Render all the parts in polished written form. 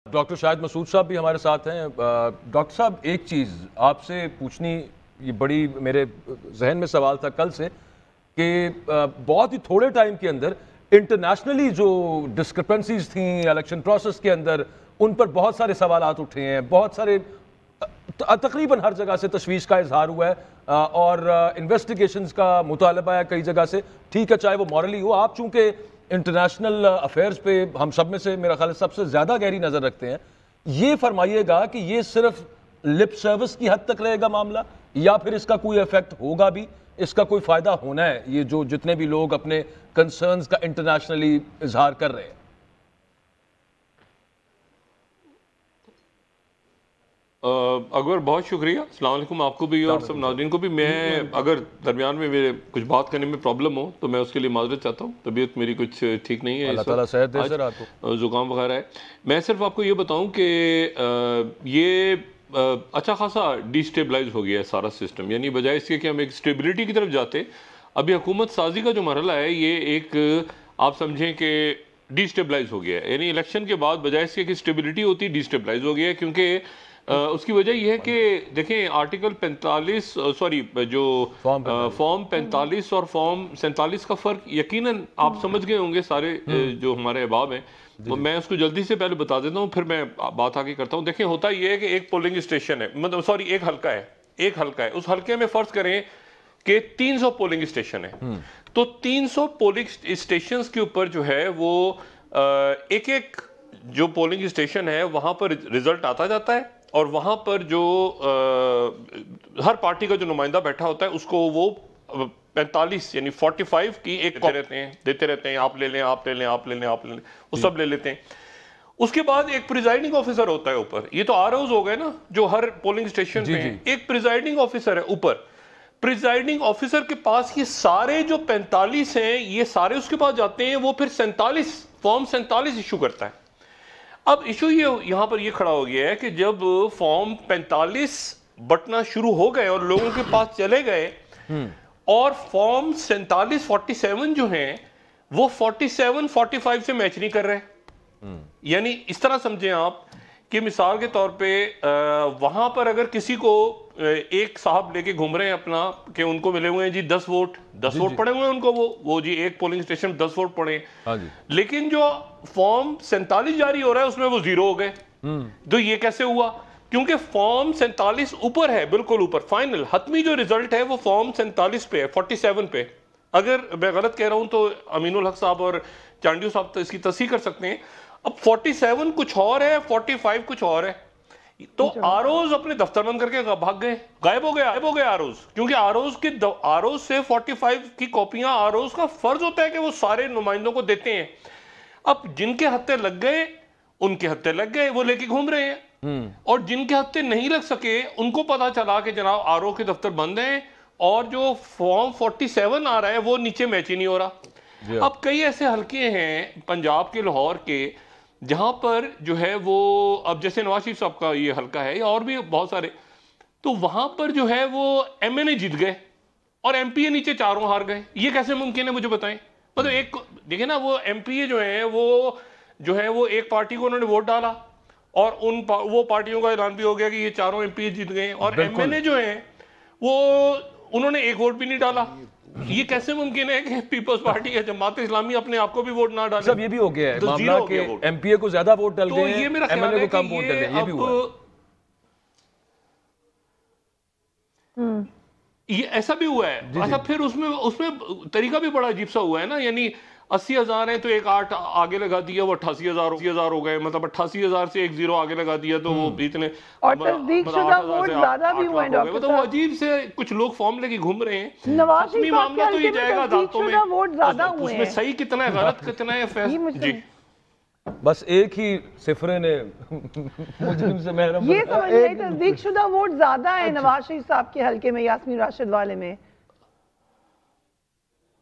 Doctor Shahid Masood साहब भी हमारे साथ हैं। डॉक्टर साहब, एक चीज़ आपसे पूछनी, ये बड़ी मेरे जहन में सवाल था कल से कि बहुत ही थोड़े टाइम के अंदर इंटरनेशनली जो डिस्क्रिपेंसीज थी इलेक्शन प्रोसेस के अंदर, उन पर बहुत सारे सवालात उठे हैं, बहुत सारे तकरीबन हर जगह से तशवीश का इजहार हुआ है और इन्वेस्टिगेशंस का मुतालबा है कई जगह से। ठीक है, चाहे वो मॉरली हो, आप चूंकि इंटरनेशनल अफेयर्स पे हम सब में से मेरा ख्याल सबसे ज़्यादा गहरी नज़र रखते हैं, ये फरमाइएगा कि ये सिर्फ लिप सर्विस की हद तक रहेगा मामला या फिर इसका कोई इफेक्ट होगा भी, इसका कोई फ़ायदा होना है, ये जो जितने भी लोग अपने कंसर्न्स का इंटरनेशनली इजहार कर रहे हैं? अकबर, बहुत शुक्रिया। अस्सलाम वालेकुम आपको भी और सब नाज़रीन को भी। मैं अगर दरमियान में मेरे कुछ बात करने में प्रॉब्लम हो तो मैं उसके लिए माजरत चाहता हूँ। तबीयत मेरी कुछ ठीक नहीं है, अल्लाह ताला सेहत दे सर आपको, ज़ुकाम वगैरह है। मैं सिर्फ आपको ये बताऊँ कि ये अच्छा खासा डिस्टेबलाइज हो गया है सारा सिस्टम, यानी बजाय इसके कि हम एक स्टेबिलिटी की तरफ जाते, अभी हुकूमत साजी का जो मरहला है ये एक आप समझें कि डिस्टेबलाइज हो गया है। यानी इलेक्शन के बाद बजाय इसके कि स्टेबिलिटी होती, डिस्टेबलाइज हो गया है। क्योंकि उसकी वजह यह है कि देखें, आर्टिकल 45 सॉरी जो फॉर्म 45 और फॉर्म 47 का फ़र्क यकीनन आप समझ गए होंगे सारे जो हमारे अहबाब हैं। तो मैं उसको जल्दी से पहले बता देता हूँ, फिर मैं बात आगे करता हूँ। देखें, होता यह है कि एक पोलिंग स्टेशन है, मतलब सॉरी एक हल्का है, एक हल्का है। उस हल्के में फ़र्ज़ करें कि 300 पोलिंग स्टेशन है, तो 300 पोलिंग स्टेशन के ऊपर जो है वो एक एक जो पोलिंग स्टेशन है वहाँ पर रिजल्ट आता जाता है और वहाँ पर जो हर पार्टी का जो नुमाइंदा बैठा होता है उसको वो 45 यानी 45 की एक देते रहते हैं, आप ले लें, आप ले लें, आप ले लें, आप ले लें, वो सब ले लेते हैं। उसके बाद एक प्रिजाइडिंग ऑफिसर होता है ऊपर। ये तो आरओज हो गए ना, जो हर पोलिंग स्टेशन पे एक प्रिजाइडिंग ऑफिसर है ऊपर। प्रिजाइडिंग ऑफिसर के पास ये सारे जो 45 हैं ये सारे उसके पास जाते हैं, वो फिर 47 फॉर्म 47 इशू करता है। अब इशू ये यहां पर ये खड़ा हो गया है कि जब फॉर्म 45 बटना शुरू हो गए और लोगों के पास चले गए और फॉर्म 47 47 जो हैं वो 47 45 से मैच नहीं कर रहे। यानी इस तरह समझें आप कि मिसाल के तौर पे वहां पर अगर किसी को एक साहब लेके घूम रहे हैं अपना कि उनको मिले हुए हैं जी 10 वोट, 10 वोट पड़े हुए हैं उनको, वो जी एक पोलिंग स्टेशन 10 वोट पड़े, लेकिन जो फॉर्म 47 जारी हो रहा है उसमें वो 0 हो गए। तो ये कैसे हुआ? क्योंकि फॉर्म 47 ऊपर है, बिल्कुल ऊपर। फाइनल हतमी जो रिजल्ट है वो फॉर्म 47 पे है, 47 पे। अगर मैं गलत कह रहा हूं तो अमीनुल हक साहब और चांडियो साहब तो इसकी तस्दीक कर सकते हैं। अब 47 कुछ और है, 45 कुछ और है। तो आरओज अपने दफ्तर बंद करके भाग गए, गायब हो गए आरओज। क्योंकि आरओज से 45 की कॉपियां, आरओज का फर्ज होता है कि वो सारे नुमाइंदों को देते हैं। अब जिनके हत्थे लग गए उनके हत्थे लग गए, वो लेके घूम रहे हैं। और जिनके हत्थे नहीं लग सके उनको पता चला कि जनाब आरओ के दफ्तर बंद हैं और जो फॉर्म 47 आ रहा है वो नीचे मैच ही नहीं हो रहा। अब कई ऐसे हल्के हैं पंजाब के, लाहौर के, जहां पर जो है वो, अब जैसे नवाज शरीफ साहब का ये हल्का है या और भी बहुत सारे, तो वहां पर जो है वो एमएनए जीत गए और एमपीए नीचे चारों हार गए। ये कैसे मुमकिन है मुझे बताएं। मतलब एक देखिए ना, वो एमपीए जो है वो एक पार्टी को उन्होंने वोट डाला और वो पार्टियों का ऐलान भी हो गया कि ये चारों एमपीए जीत गए, और एमएनए जो है वो उन्होंने एक वोट भी नहीं डाला। ये कैसे मुमकिन है कि पीपल्स पार्टी या जमात इस्लामी अपने आप को भी वोट ना डाले? सब ये भी हो गया है मामला कि एमपीए को ज्यादा वोट डल गए, ये मेरा ख्याल है को कम वोट डले, ये भी हुआ। ये ऐसा भी हुआ है। अच्छा, फिर उसमें तरीका भी बड़ा अजीब सा हुआ है ना। यानी 80,000 है तो एक 8 आगे लगा दिया, वो 88,000 हो गए। मतलब 88,000 से एक 0 आगे लगा दिया तो वो इतने, और तस्दीकशुदा वोट ज्यादा भी हुए हैं। मतलब वो अजीब से कुछ लोग फॉर्म लेके घूम रहे हैं। नवाज शरीफ मामला तो ये जाएगा अदालतों में, वोट ज्यादा हुए हैं, उसमें सही कितना है, गलत कितना है, फैसला जी। बस एक ही सिफरे ने मुजरिम से महरम, ये समझ रहे तस्दीकशुदा वोट ज्यादा है नवाज शरीफ साहब के हल्के में, यास्मीन राशिद वाले में।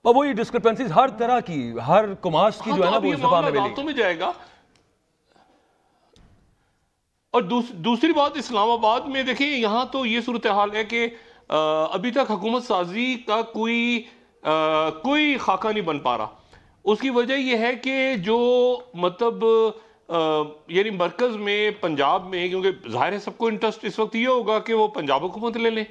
और वही डिस्क्रिपेंसीज हर तरह की, हर कुमाश की जो है ना वो इस दफा में मिली। में जाएगा। और दूसरी बात, इस्लामाबाद में देखिए, यहां तो ये सूरत हाल है कि अभी तक हुकूमत साजी का कोई खाका नहीं बन पा रहा। उसकी वजह यह है कि जो मतलब यानी मरकज में, पंजाब में, क्योंकि जाहिर है सबको इंटरेस्ट इस वक्त ये होगा कि वो पंजाब हुकूमत ले लें।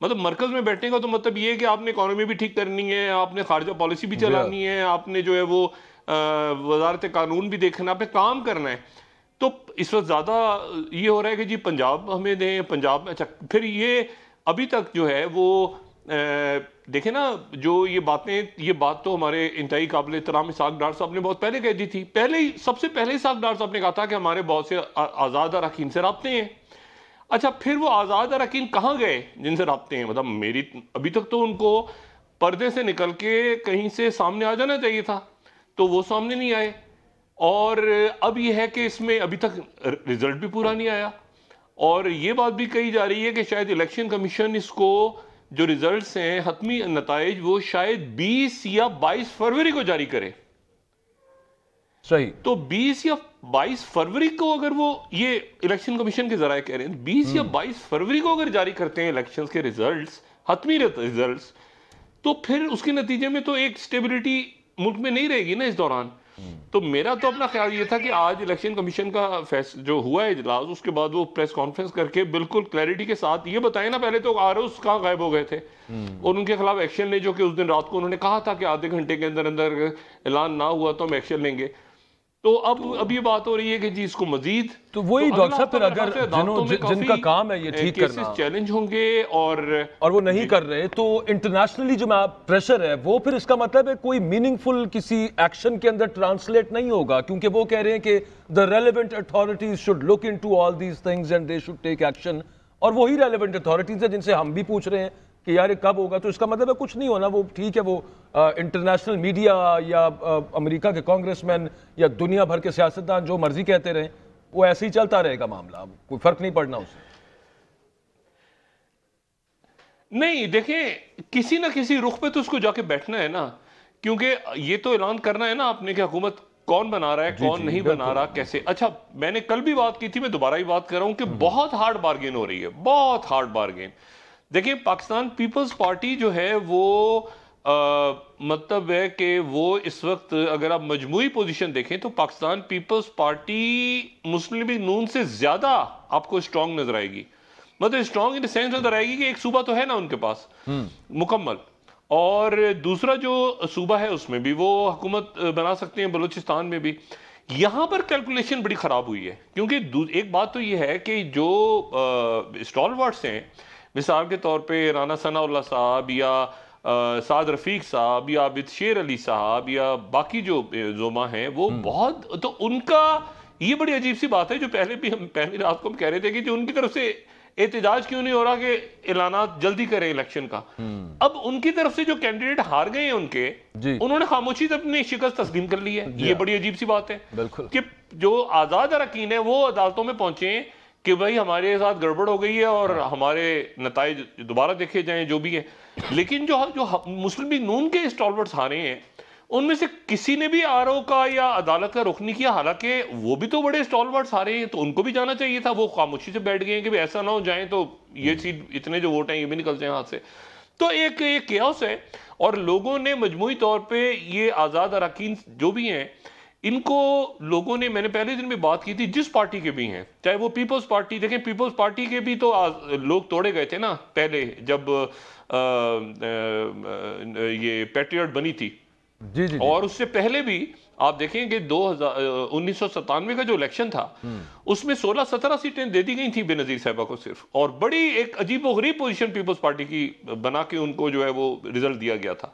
मतलब मरकज में बैठने का तो मतलब ये है कि आपने इकॉनमी भी ठीक करनी है, आपने खारजा पॉलिसी भी चलानी है, आपने जो है वो वजारत कानून भी देखना है, आपने काम करना है। तो इस वक्त ज़्यादा ये हो रहा है कि जी पंजाब हमें दें, पंजाब में। अच्छा, फिर ये अभी तक जो है वो देखें ना, जो ये बात तो हमारे इंतहाई काबिल एहतराम इसहाक डार साहब ने बहुत पहले कह दी थी। सबसे पहले इसहाक डार साहब ने कहा था कि हमारे बहुत से आज़ाद अरकान से राब्ते हैं। अच्छा, फिर वो आज़ाद अरकान कहाँ गए जिनसे राब्ते हैं? मतलब मेरी अभी तक तो उनको पर्दे से निकल के कहीं से सामने आ जाना चाहिए था, तो वो सामने नहीं आए। और अब ये है कि इसमें अभी तक रिजल्ट भी पूरा नहीं आया, और ये बात भी कही जा रही है कि शायद इलेक्शन कमीशन इसको, जो रिजल्ट्स हैं, हतमी नताइज, वो शायद 20 या 22 फरवरी को जारी करे। सही। तो 20 या 22 फरवरी को अगर वो, ये इलेक्शन कमीशन के जराए कह रहे हैं, 20 या 22 फरवरी को अगर जारी करते हैं इलेक्शंस के रिजल्ट्स, हतमी रिजल्ट्स, तो फिर उसके नतीजे में तो एक स्टेबिलिटी मुल्क में नहीं रहेगी ना इस दौरान। तो मेरा तो अपना ख्याल ये था कि आज इलेक्शन कमीशन का जो हुआ है इजलास, उसके बाद वो प्रेस कॉन्फ्रेंस करके बिल्कुल क्लैरिटी के साथ ये बताएं ना, पहले तो आरओस कहाँ गायब हो गए थे और उनके खिलाफ एक्शन ले, जो कि उस दिन रात को उन्होंने कहा था कि आधे घंटे के अंदर अंदर ऐलान ना हुआ तो हम एक्शन लेंगे। तो अब ये बात हो रही है कि जी इसको मजीद, तो वही डॉक्टर साहब, फिर अगर जिनका काम है ये ठीक करना, चैलेंज होंगे और वो नहीं कर रहे, तो इंटरनेशनली जो प्रेशर है वो फिर इसका मतलब है कोई मीनिंगफुल किसी एक्शन के अंदर ट्रांसलेट नहीं होगा, क्योंकि वो कह रहे हैं कि the relevant authorities should look into all these things and they should take action, और वही रेलेवेंट अथॉरिटीज है जिनसे हम भी पूछ रहे हैं कि यार ये कब होगा। तो इसका मतलब है कुछ नहीं होना, वो ठीक है, वो इंटरनेशनल मीडिया या अमेरिका के कांग्रेसमैन या दुनिया भर के सियासतदान जो मर्जी कहते रहे, वो ऐसे ही चलता रहेगा मामला, कोई फर्क नहीं पड़ना उससे। नहीं, देखें, किसी ना किसी रुख पे तो उसको जाके बैठना है ना, क्योंकि ये तो ऐलान करना है ना आपने कि हुकूमत कौन बना रहा है, कौन नहीं बना रहा, कैसे। अच्छा, मैंने कल भी बात की थी, मैं दोबारा ही बात कर रहा हूं कि बहुत हार्ड बार्गेन हो रही है, बहुत हार्ड बार्गेन। देखिए, पाकिस्तान पीपल्स पार्टी जो है वो मतलब है कि वो इस वक्त अगर आप मजमूई पोजीशन देखें तो पाकिस्तान पीपल्स पार्टी मुस्लिम लीग नून से ज्यादा आपको स्ट्रांग नजर आएगी। मतलब स्ट्रांग इन द सेंस नजर आएगी कि एक सूबा तो है ना उनके पास मुकम्मल, और दूसरा जो सूबा है उसमें भी वो हुकूमत बना सकते हैं, बलूचिस्तान में भी। यहां पर कैलकुलेशन बड़ी खराब हुई है, क्योंकि एक बात तो ये है कि जो स्टॉलवर्ड्स हैं, मिसाल के तौर पे राना सनाउल्लाह साहब या साद रफीक साहब या आबिद शेर अली साहब या बाकी जो जोमा हैं, वो बहुत, तो उनका ये बड़ी अजीब सी बात है, जो पहली रात को हम कह रहे थे कि जो उनकी तरफ से एहतजाज क्यों नहीं हो रहा कि ऐलानात जल्दी करें इलेक्शन का। अब उनकी तरफ से जो कैंडिडेट हार गए हैं उन्होंने खामोशी से अपनी शिकस्त तस्लीम कर ली है। ये बड़ी अजीब सी बात है कि जो आजाद अरकान है वो अदालतों में पहुंचे कि भाई हमारे साथ गड़बड़ हो गई है और हमारे नताइज दोबारा देखे जाएं, जो भी है। लेकिन जो मुस्लिम लीग नून के स्टॉलवर्ड्स हारे हैं, उनमें से किसी ने भी आरओ का या अदालत का रुख नहीं किया, हालांकि वो भी तो बड़े स्टॉलवर्ड्स हारे हैं, तो उनको भी जाना चाहिए था। वो खामोशी से बैठ गए हैं कि भाई ऐसा ना हो जाए तो ये सीट, इतने जो वोट हैं ये भी निकल जाए हाथ से। तो एक केओस है, और लोगों ने मजमूई तौर पे ये आज़ाद अरकान जो भी हैं, इनको लोगों ने, मैंने पहले दिन में बात की थी, जिस पार्टी के भी हैं, चाहे वो पीपल्स पार्टी, देखें पीपल्स पार्टी के भी तो लोग तोड़े गए थे ना पहले, जब ये पैट्रियट बनी थी। जी। और उससे पहले भी आप देखें कि 1997 का जो इलेक्शन था उसमें 16-17 सीटें दे दी गई थी बेनजीर साहिबा को सिर्फ, और बड़ी एक अजीब व गरीब पोजीशन पीपल्स पार्टी की बना के उनको जो है वो रिजल्ट दिया गया था।